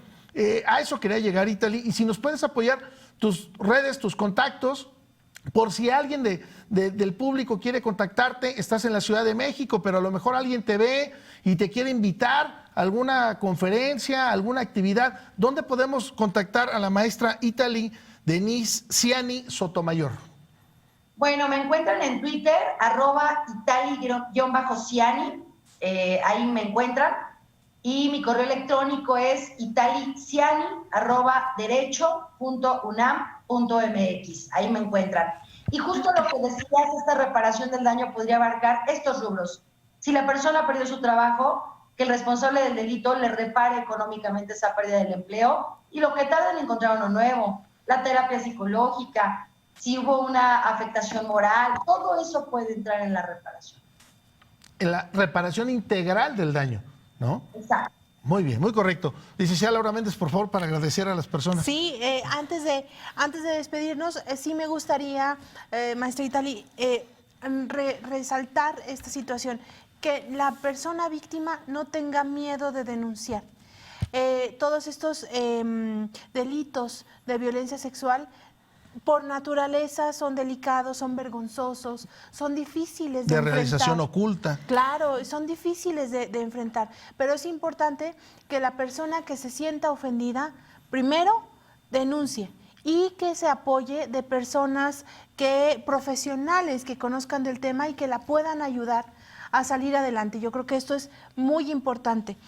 A: a eso quería llegar, Italy, y si nos puedes apoyar, tus redes, tus contactos, por si alguien del público quiere contactarte, estás en la Ciudad de México, pero a lo mejor alguien te ve y te quiere invitar a alguna conferencia, alguna actividad, ¿dónde podemos contactar a la maestra Italy Denise Ciani Sotomayor?
D: Bueno, me encuentran en Twitter, @Italy_Ciani, ahí me encuentran. Y mi correo electrónico es italyciani@derecho.unam.mx. Ahí me encuentran. Y justo lo que decías, esta reparación del daño podría abarcar estos rubros: Si la persona perdió su trabajo, que el responsable del delito le repare económicamente esa pérdida del empleo y lo que tarda en encontrar uno nuevo, la terapia psicológica, si hubo una afectación moral, todo eso puede entrar en la reparación.
A: En la reparación integral del daño, ¿no?
D: Exacto.
A: Muy bien, muy correcto. Licenciada Laura Méndez, por favor, para agradecer a las personas.
C: Sí, antes de despedirnos, sí me gustaría, maestra Itali, resaltar esta situación, que la persona víctima no tenga miedo de denunciar. Todos estos delitos de violencia sexual por naturaleza son delicados, son vergonzosos, son difíciles de enfrentar.
A: Realización oculta.
C: Claro, son difíciles de enfrentar, pero es importante que la persona que se sienta ofendida, primero denuncie y que se apoye de personas profesionales que conozcan del tema y que la puedan ayudar a salir adelante. Yo creo que esto es muy importante.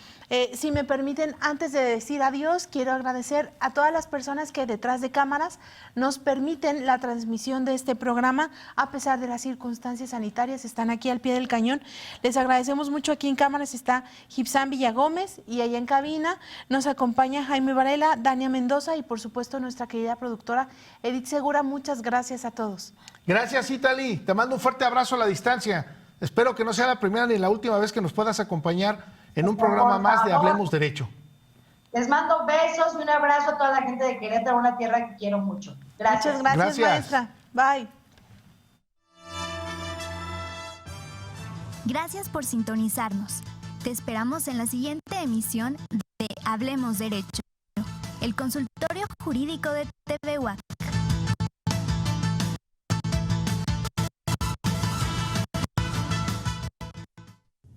C: Si me permiten, antes de decir adiós, quiero agradecer a todas las personas que detrás de cámaras nos permiten la transmisión de este programa, a pesar de las circunstancias sanitarias, están aquí al pie del cañón. Les agradecemos mucho. Aquí en cámaras está Gibsán Villagómez y allá en cabina nos acompaña Jaime Varela, Dania Mendoza y por supuesto nuestra querida productora Edith Segura. Muchas gracias a todos.
A: Gracias, Itali. Te mando un fuerte abrazo a la distancia. Espero que no sea la primera ni la última vez que nos puedas acompañar en un programa más de Hablemos Derecho.
D: Les mando besos y un abrazo a toda la gente de Querétaro, una tierra que quiero mucho. Gracias.
C: Muchas gracias, maestra. Bye.
B: Gracias por sintonizarnos. Te esperamos en la siguiente emisión de Hablemos Derecho, el consultorio jurídico de TV UAC.